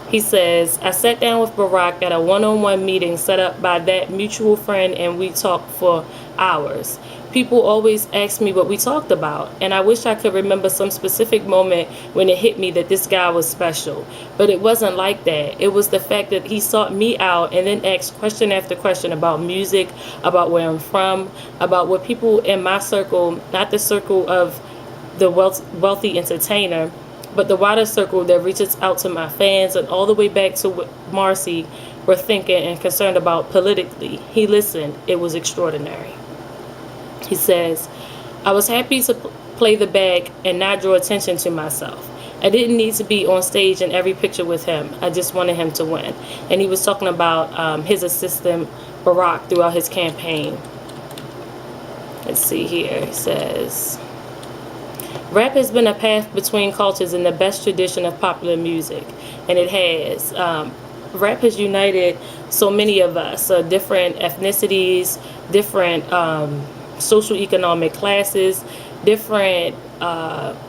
He says, I sat down with Barack at a one-on-one meeting set up by that mutual friend, and we talked for hours. People always ask me what we talked about, and I wish I could remember some specific moment when it hit me that this guy was special. But it wasn't like that. It was the fact that he sought me out and then asked question after question about music, about where I'm from, about what people in my circle, not the circle of the wealthy entertainer, but the wider circle that reaches out to my fans and all the way back to what Marcy were thinking and concerned about politically. He listened. It was extraordinary. He says, I was happy to play the bag and not draw attention to myself. I didn't need to be on stage in every picture with him. I just wanted him to win. And he was talking about his assistant, Barack, throughout his campaign. Let's see here. He says, rap has been a path between cultures in the best tradition of popular music. And it has. Rap has united so many of us, different ethnicities, different social economic classes, different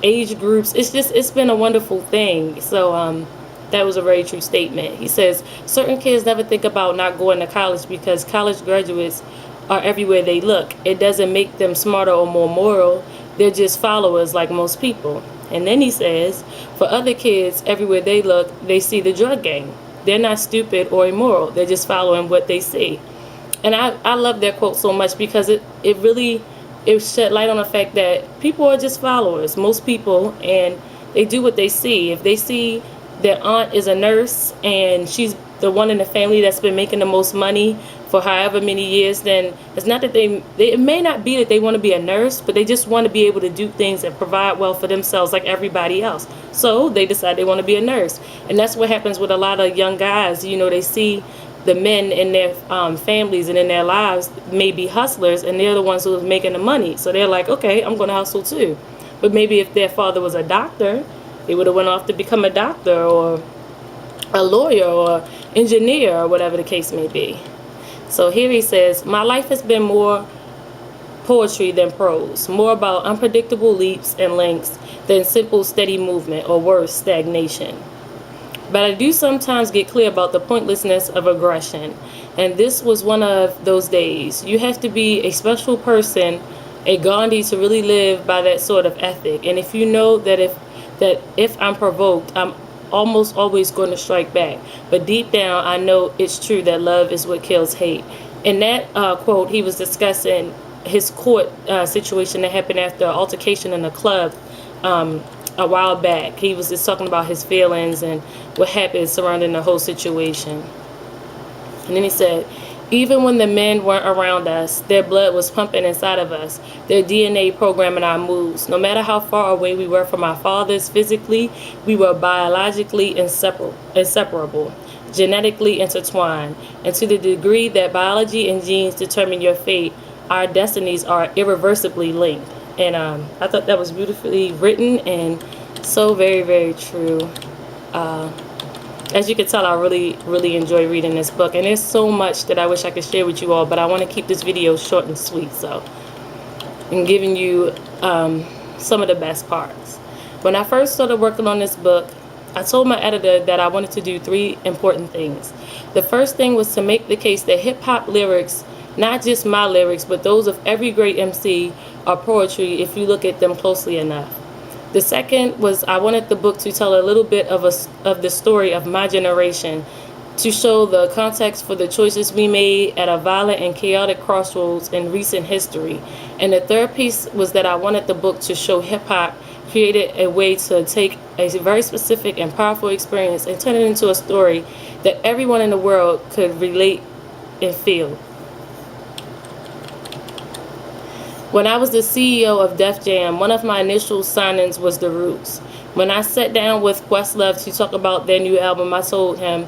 age groups. It's been a wonderful thing. So that was a very true statement. He says, certain kids never think about not going to college because college graduates are everywhere they look. It doesn't make them smarter or more moral. They're just followers like most people. And then he says, for other kids, everywhere they look, they see the drug gang. They're not stupid or immoral. They're just following what they see. And I love that quote so much because it really shed light on the fact that people are just followers, most people, and they do what they see. If they see their aunt is a nurse and she's the one in the family that's been making the most money for however many years, then it's not that it may not be that they want to be a nurse, but they just want to be able to do things and provide well for themselves like everybody else. So they decide they want to be a nurse. And that's what happens with a lot of young guys. You know, they see the men in their families and in their lives may be hustlers, and they're the ones who are making the money. So they're like, okay, I'm going to hustle too. But maybe if their father was a doctor, they would have went off to become a doctor or a lawyer or engineer or whatever the case may be. So here he says, my life has been more poetry than prose, more about unpredictable leaps and lengths than simple steady movement, or worse, stagnation. But I do sometimes get clear about the pointlessness of aggression, and this was one of those days. You have to be a special person, a Gandhi, to really live by that sort of ethic. And if you know that if I'm provoked, I'm almost always going to strike back. But deep down, I know it's true that love is what kills hate. In that quote, he was discussing his court situation that happened after an altercation in a club a while back. He was just talking about his feelings and what happened surrounding the whole situation. And then he said, even when the men weren't around us, their blood was pumping inside of us, their DNA programming our moves. No matter how far away we were from our fathers physically, we were biologically inseparable, genetically intertwined. And to the degree that biology and genes determine your fate, our destinies are irreversibly linked. And I thought that was beautifully written and so very, very true. As you can tell, I really, really enjoy reading this book. And there's so much that I wish I could share with you all, but I want to keep this video short and sweet. So I'm giving you some of the best parts. When I first started working on this book, I told my editor that I wanted to do 3 important things. The first thing was to make the case that hip-hop lyrics, not just my lyrics, but those of every great MC, are poetry if you look at them closely enough. The second was I wanted the book to tell a little bit of the story of my generation, to show the context for the choices we made at a violent and chaotic crossroads in recent history. And the third piece was that I wanted the book to show hip-hop created a way to take a very specific and powerful experience and turn it into a story that everyone in the world could relate and feel. When I was the CEO of Def Jam, one of my initial signings was The Roots. When I sat down with Questlove to talk about their new album, I told him,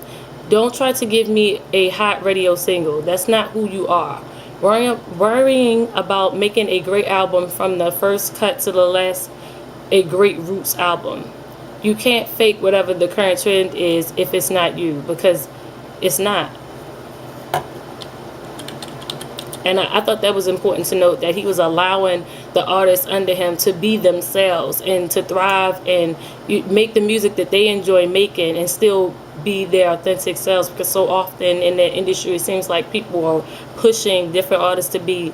don't try to give me a hot radio single. That's not who you are. Worrying about making a great album from the first cut to the last, a great Roots album. You can't fake whatever the current trend is if it's not you, because it's not. And I thought that was important to note, that he was allowing the artists under him to be themselves and to thrive and make the music that they enjoy making and still be their authentic selves, because so often in the industry it seems like people are pushing different artists to be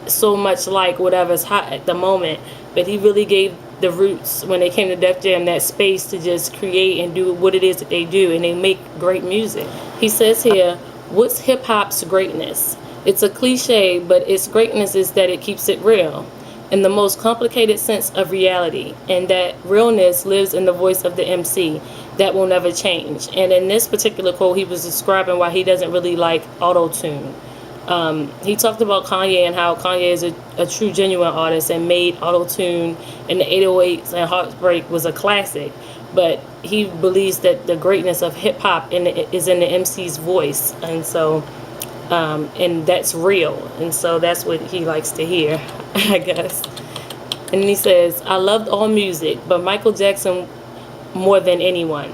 so much like whatever's hot at the moment. But he really gave the Roots, when they came to Def Jam, that space to just create and do what it is that they do, and they make great music. He says here, what's hip hop's greatness? It's a cliche, but its greatness is that it keeps it real, in the most complicated sense of reality, and that realness lives in the voice of the MC. That will never change. And in this particular quote, he was describing why he doesn't really like auto-tune. He talked about Kanye and how Kanye is a true, genuine artist and made auto-tune, and the 808s and Heartbreak was a classic. But he believes that the greatness of hip-hop is in the MC's voice. And so, and that's real. And so that's what he likes to hear, I guess. And he says, I loved all music, but Michael Jackson more than anyone.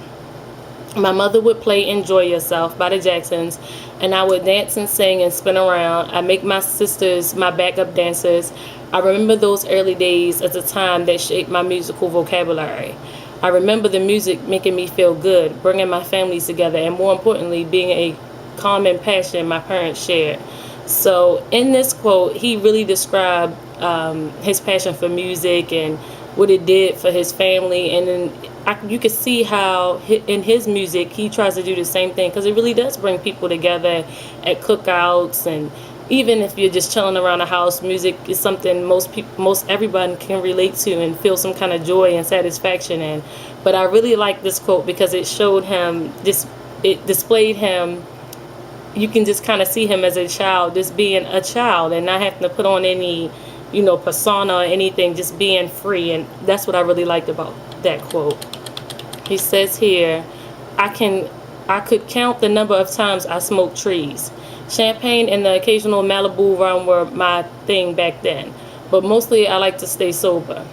My mother would play Enjoy Yourself by the Jacksons, and I would dance and sing and spin around. I make my sisters my backup dancers. I remember those early days as a time that shaped my musical vocabulary. I remember the music making me feel good, bringing my families together, and more importantly, being a common passion my parents shared. So in this quote, he really described his passion for music and what it did for his family. And then you could see how in his music he tries to do the same thing, because it really does bring people together at cookouts, and even if you're just chilling around the house, music is something most everyone can relate to and feel some kind of joy and satisfaction in. But I really like this quote because it showed him it displayed him. You can just kind of see him as a child, just being a child and not having to put on any, persona or anything, just being free. And that's what I really liked about that quote. He says here, I could count the number of times I smoked trees. Champagne and the occasional Malibu rum were my thing back then, but mostly I like to stay sober.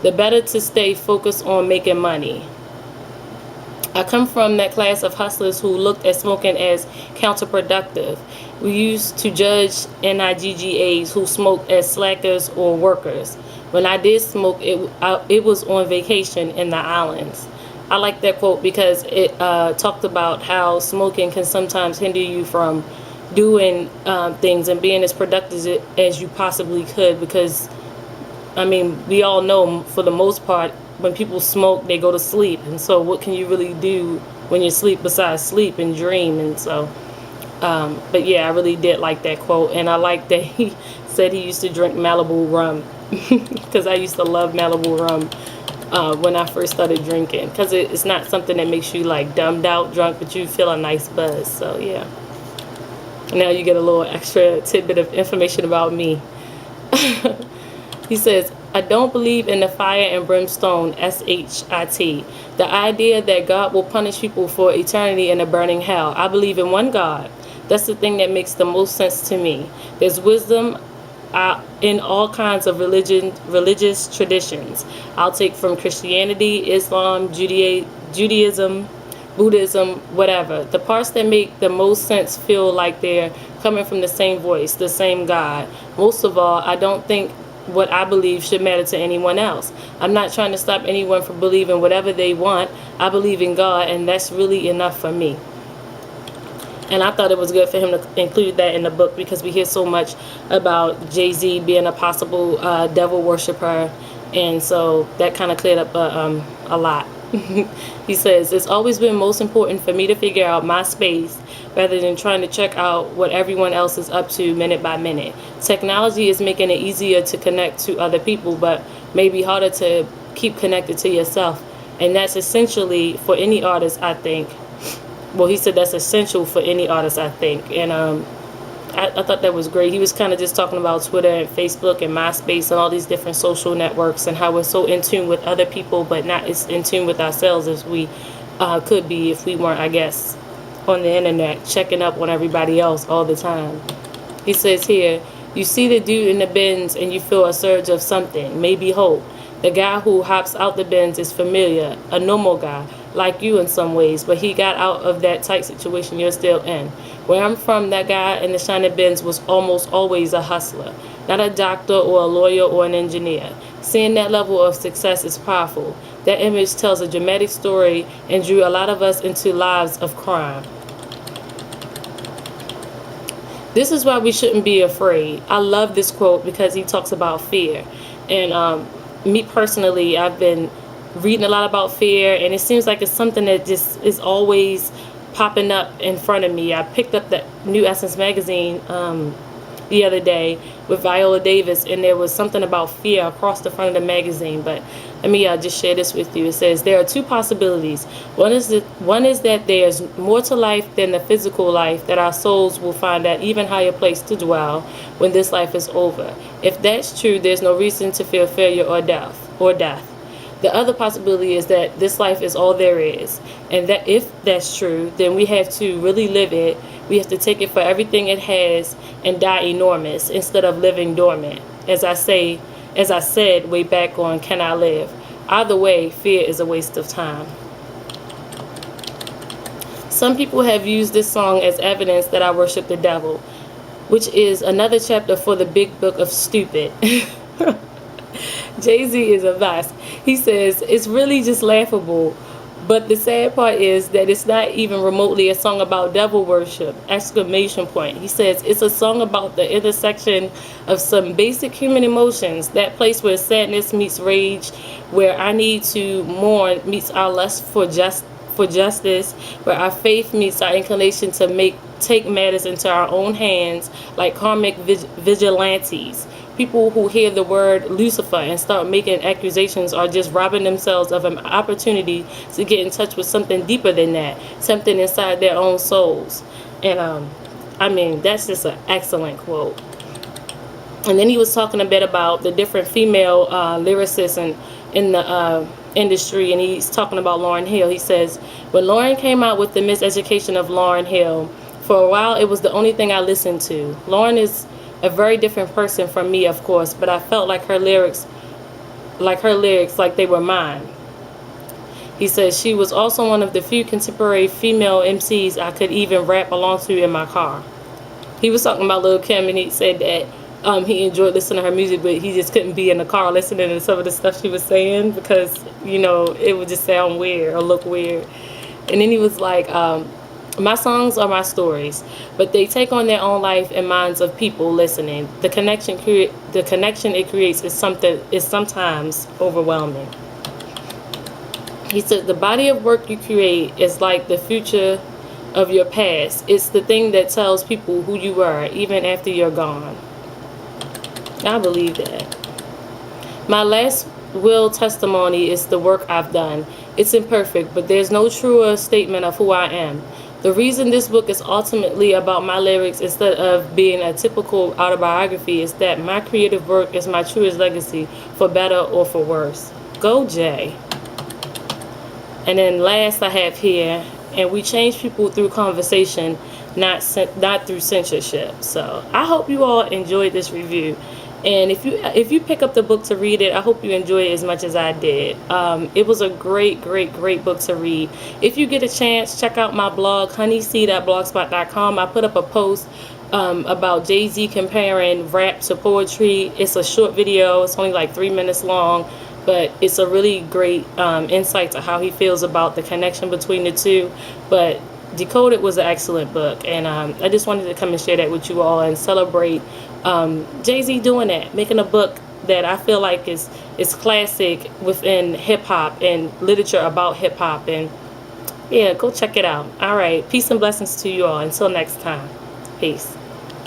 The better to stay focused on making money. I come from that class of hustlers who looked at smoking as counterproductive. We used to judge NIGGAs who smoked as slackers or workers. When I did smoke, it was on vacation in the islands. I like that quote because it talked about how smoking can sometimes hinder you from doing things and being as productive as you possibly could, because, we all know for the most part, when people smoke, they go to sleep. And so what can you really do when you sleep besides sleep and dream? And so, but yeah, I really did like that quote. And I like that he said he used to drink Malibu rum, because I used to love Malibu rum when I first started drinking, because it's not something that makes you like dumbed out drunk, but you feel a nice buzz. So yeah, now you get a little extra tidbit of information about me. He says, I don't believe in the fire and brimstone, SHIT. The idea that God will punish people for eternity in a burning hell. I believe in one God. That's the thing that makes the most sense to me. There's wisdom in all kinds of religious traditions. I'll take from Christianity, Islam, Judaism, Buddhism, whatever. The parts that make the most sense feel like they're coming from the same voice, the same God. Most of all, I don't think what I believe should matter to anyone else. I'm not trying to stop anyone from believing whatever they want. I believe in God, and that's really enough for me. And I thought it was good for him to include that in the book, because we hear so much about Jay-Z being a possible devil worshiper, and so that kind of cleared up a lot. He says, it's always been most important for me to figure out my space rather than trying to check out what everyone else is up to minute by minute. Technology is making it easier to connect to other people, but maybe harder to keep connected to yourself. And that's essentially for any artist, I think. Well, he said that's essential for any artist, I think. And I thought that was great. He was kind of just talking about Twitter and Facebook and MySpace and all these different social networks, and how we're so in tune with other people, but not as in tune with ourselves as we could be if we weren't, I guess, on the internet checking up on everybody else all the time. He says here, you see the dude in the Benz and you feel a surge of something, maybe hope. The guy who hops out the Benz is familiar, a normal guy, like you in some ways, but he got out of that tight situation you're still in. Where I'm from, that guy in the shiny Benz was almost always a hustler, not a doctor or a lawyer or an engineer. Seeing that level of success is powerful. That image tells a dramatic story and drew a lot of us into lives of crime. This is why we shouldn't be afraid. I love this quote because he talks about fear. And me personally, I've been reading a lot about fear, and it seems like it's something that just is always popping up in front of me. I picked up that New Essence magazine the other day with Viola Davis, and there was something about fear across the front of the magazine. But let me just share this with you. It says there are two possibilities. One is that there's more to life than the physical life, that our souls will find that even higher place to dwell when this life is over. If that's true, there's no reason to fear failure or death. The other possibility is that this life is all there is, and that if that's true, then we have to really live it. We have to take it for everything it has and die enormous instead of living dormant. As I said way back on Can I Live? Either way, fear is a waste of time. Some people have used this song as evidence that I worship the devil, which is another chapter for the big book of stupid. Jay-Z is a mess. He says, it's really just laughable. But the sad part is that it's not even remotely a song about devil worship! Exclamation point. He says it's a song about the intersection of some basic human emotions, that place where sadness meets rage, where our need to mourn meets our lust for justice, where our faith meets our inclination to take matters into our own hands like karmic vigilantes. People who hear the word Lucifer and start making accusations are just robbing themselves of an opportunity to get in touch with something deeper than that, something inside their own souls. And I mean, that's just an excellent quote. And then he was talking a bit about the different female lyricists in the industry, and he's talking about Lauryn Hill. He says, when Lauryn came out with The Miseducation of Lauryn Hill, for a while it was the only thing I listened to. Lauryn is a very different person from me, of course, but I felt like her lyrics like they were mine. He says she was also one of the few contemporary female MCs I could even rap along to in my car. He was talking about Lil' Kim, and he said that he enjoyed listening to her music, but he just couldn't be in the car listening to some of the stuff she was saying because, you know, it would just sound weird or look weird. And then he was like, my songs are my stories, but they take on their own life and minds of people listening. The connection it creates is sometimes overwhelming. He said the body of work you create is like the future of your past. It's the thing that tells people who you were even after you're gone. I believe that. My last will testimony is the work I've done. It's imperfect, but there's no truer statement of who I am. The reason this book is ultimately about my lyrics instead of being a typical autobiography is that my creative work is my truest legacy, for better or for worse. Go Jay. And then last I have here, and we change people through conversation, not through censorship. So I hope you all enjoyed this review. And if you pick up the book to read it, I hope you enjoy it as much as I did. It was a great book to read. If you get a chance, check out my blog, honeyseed.blogspot.com. I put up a post about Jay-Z comparing rap to poetry. It's a short video. It's only like 3 minutes long, but it's a really great insight to how he feels about the connection between the two. But Decoded was an excellent book, and I just wanted to come and share that with you all and celebrate Jay-Z doing that, making a book that I feel like is classic within hip-hop and literature about hip-hop. And yeah, go check it out. All right, peace and blessings to you all. Until next time, peace.